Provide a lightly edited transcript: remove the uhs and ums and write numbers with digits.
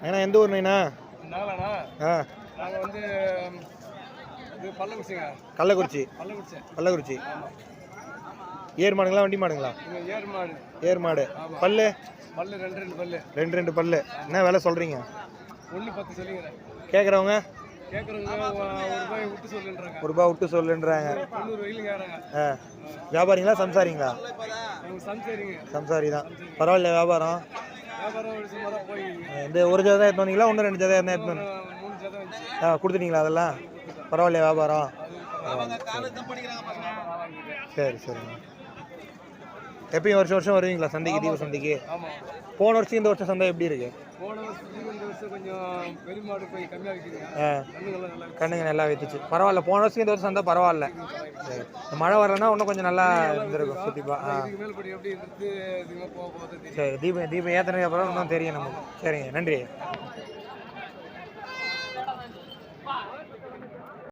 ஏன்னா எந்த ஊர்ண்ணா? நாங்களாண்ணா ஆ நாங்கள் வந்து இது பள்ளக்குறிச்சிங்க. கள்ளக்குறிச்சி. கள்ளக்குறிச்சி. ஏர் மாடுங்களா வண்டி மாடுங்களா? ஏர் மாடு. ஏர் மாடு. பல்லு பல்லு ரெண்டு பல்லு. ரெண்டு பல்லு. என்ன விலை சொல்கிறீங்க? 1.10 சொல்லிங்க. கேட்குறவங்க கேட்குறவங்க ₹1 விட்டு சொல்லுன்றாங்க. ₹1 விட்டு சொல்லுன்றாங்க. 90 வயலுங்க கேட்குறாங்க. வியாபாரிங்களா சம்சாரிங்களா? சம்சாரிங்க. சம்சாரி தான். பரவாயில்ல வியாபாரம்? வியாபாரம் சும்மா தான் போயிங்க. இந்த ஒரு ஜதை தான் எடுத்து வந்தீங்களா? ஒன்று 2 ஜதை இருந்தால் எடுத்து 3 ஜதை வந்துச்சு. கொடுத்துட்டீங்களா அதெல்லாம்? பரவாயில்ல வியாபாரம்? சரி சரிங்க. எப்பயும் வருஷம் வருவீங்களா சந்தைக்கு? தீப சந்தைக்கு? போன வருஷம் இந்த வருஷம் சந்தை எப்படி இருக்கு? போன வருஷத்துக்கு இந்த வருஷம் கொஞ்சம் பெருமாடு போய் கம்மியாக விற்கிதுங்க. கண்ணுங்க நல்லா வித்துச்சு. பரவாயில்ல. போன வருஷம் இந்த வருஷம் சந்தை பரவாயில்ல. சரி. மழை வரலன்னா இன்னும் கொஞ்சம் நல்லா இருந்திருக்கும் சுற்றிப்பா. எப்படி சரி. தீபம் ஏற்றினதுக்கு அப்புறம் இன்னும் தெரியும் நமக்கு. சரிங்க, நன்றி.